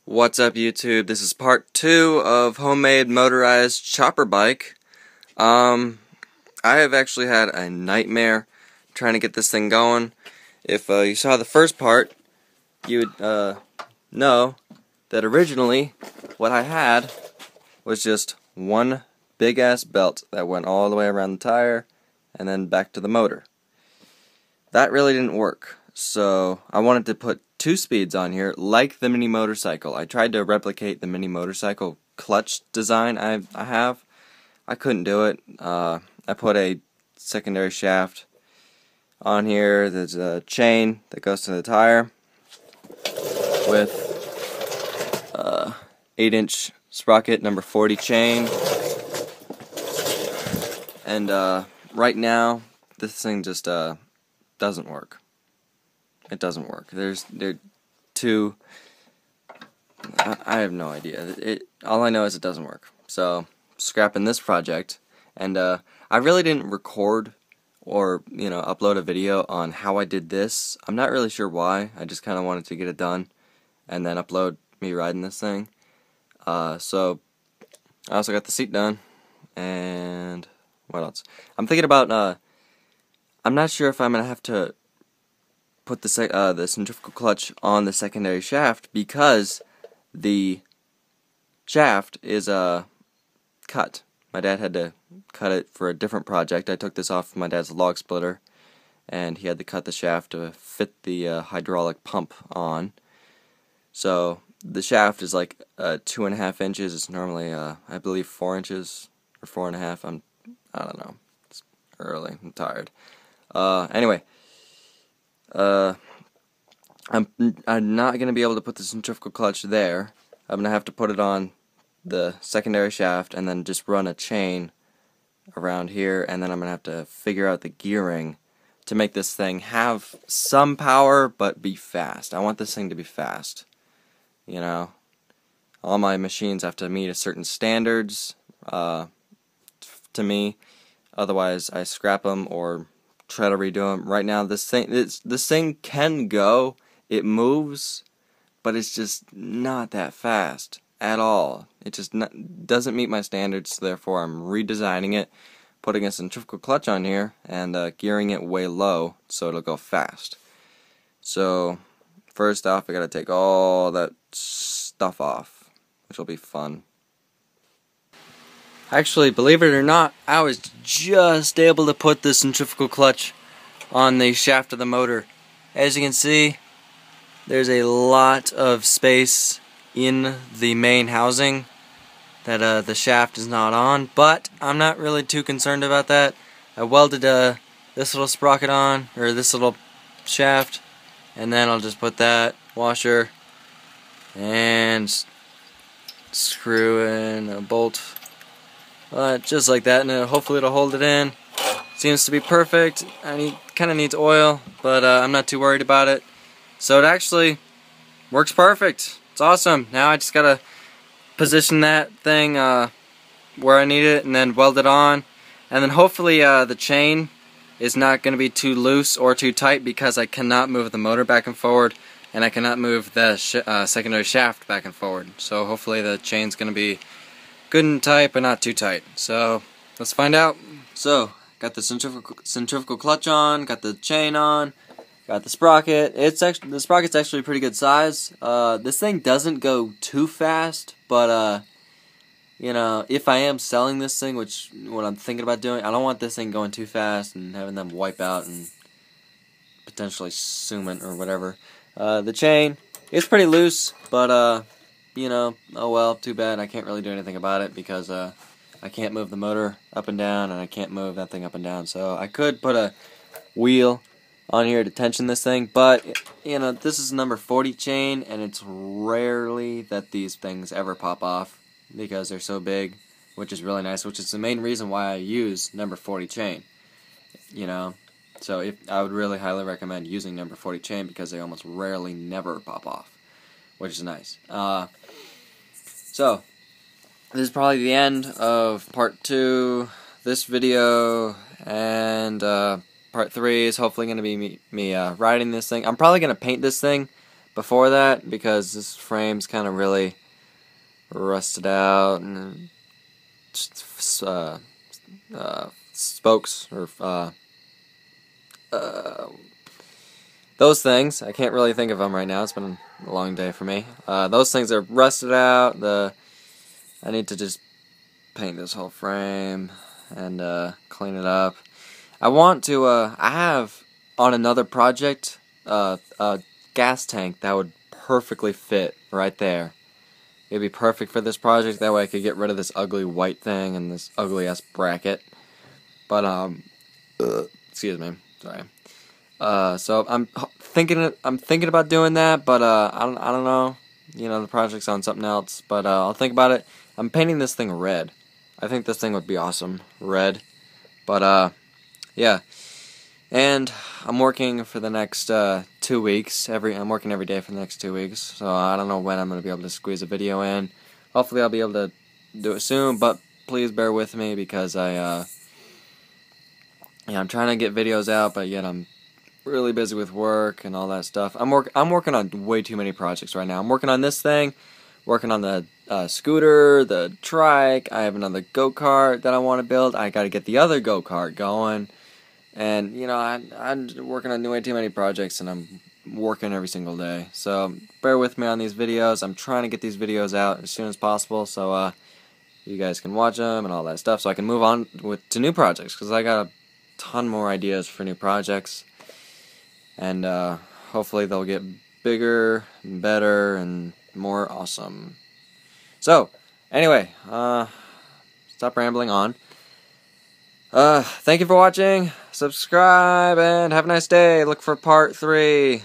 What's up, YouTube? This is part 2 of homemade motorized chopper bike. I have actually had a nightmare trying to get this thing going. If you saw the first part, you would know that originally what I had was just one big ass belt that went all the way around the tire and then back to the motor. That really didn't work, so I wanted to put 2 speeds on here, like the mini motorcycle. I tried to replicate the mini motorcycle clutch design I have. I couldn't do it. I put a secondary shaft on here. There's a chain that goes to the tire with 8-inch sprocket number 40 chain. And right now, this thing just doesn't work. It doesn't work. There two. I have no idea. All I know is it doesn't work. So scrapping this project, and I really didn't record or upload a video on how I did this. I'm not really sure why. I just kind of wanted to get it done, and then upload me riding this thing. So I also got the seat done, and what else? I'm thinking about. I'm not sure if I'm gonna have to put the centrifugal clutch on the secondary shaft, because the shaft is cut. My dad had to cut it for a different project. I took this off my dad's log splitter, and he had to cut the shaft to fit the hydraulic pump on. So the shaft is like 2.5 inches. It's normally I believe 4 inches or 4.5. I don't know. It's early. I'm tired. Anyway. I'm not going to be able to put the centrifugal clutch there. I'm going to have to put it on the secondary shaft and then just run a chain around here, and then I'm going to have to figure out the gearing to make this thing have some power but be fast. I want this thing to be fast. All my machines have to meet a certain standards to me, otherwise I scrap them or try to redo them. Right now, this thing can go. It moves, but it's just not that fast at all. It just doesn't meet my standards. So therefore, I'm redesigning it, putting a centrifugal clutch on here, and gearing it way low so it'll go fast. So first off, I gotta take all that stuff off, which will be fun. Actually, believe it or not, I was just able to put the centrifugal clutch on the shaft of the motor. As you can see, there's a lot of space in the main housing that the shaft is not on, but I'm not really too concerned about that. I welded this little sprocket on, or this little shaft, and then I'll just put that washer and screw in a bolt. Just like that, and hopefully it'll hold it in. Seems to be perfect. Kind of needs oil, but I'm not too worried about it. So it actually works perfect. It's awesome. Now I just gotta position that thing where I need it, and then weld it on. And then hopefully the chain is not going to be too loose or too tight, because I cannot move the motor back and forward, and I cannot move the secondary shaft back and forward. So hopefully the chain's going to be good and tight, but not too tight. So let's find out. So got the centrifugal clutch on, got the chain on, got the sprocket. The sprocket's actually a pretty good size. This thing doesn't go too fast, but if I am selling this thing, which what I'm thinking about doing, I don't want this thing going too fast and having them wipe out and potentially sue it or whatever. The chain is pretty loose, but oh well, too bad. I can't really do anything about it, because I can't move the motor up and down, and I can't move that thing up and down. So I could put a wheel on here to tension this thing, but this is number 40 chain, and it's rarely that these things ever pop off, because they're so big, which is really nice, which is the main reason why I use number 40 chain. So I would really highly recommend using number 40 chain, because they almost rarely never pop off, which is nice. So this is probably the end of part 2, this video, and part 3 is hopefully going to be me riding this thing. I'm probably going to paint this thing, before that because this frame's kind of really rusted out and spokes or those things. I can't really think of them right now. It's been a long day for me. Those things are rusted out. I need to just paint this whole frame and clean it up. I want to. I have on another project a gas tank that would perfectly fit right there. It'd be perfect for this project. That way I could get rid of this ugly white thing and this ugly ass bracket. But excuse me, sorry. So I'm thinking about doing that, but I don't know. You know, the project's on something else, but I'll think about it. I'm painting this thing red. I think this thing would be awesome, red. But yeah. And I'm working for the next 2 weeks. I'm working every day for the next 2 weeks. So I don't know when I'm going to be able to squeeze a video in. Hopefully I'll be able to do it soon, but please bear with me because I'm trying to get videos out, but yet I'm really busy with work and all that stuff. I'm working on way too many projects right now. I'm working on this thing, working on the scooter, the trike. I have another go-kart that I want to build. I got to get the other go-kart going. And, you know, I'm working on way too many projects, and I'm working every single day. So, bear with me on these videos. I'm trying to get these videos out as soon as possible, so you guys can watch them and all that stuff, so I can move on to new projects, because I got a ton more ideas for new projects. And hopefully they'll get bigger, and better, and more awesome. So, anyway, stop rambling on. Thank you for watching. Subscribe and have a nice day. Look for part 3.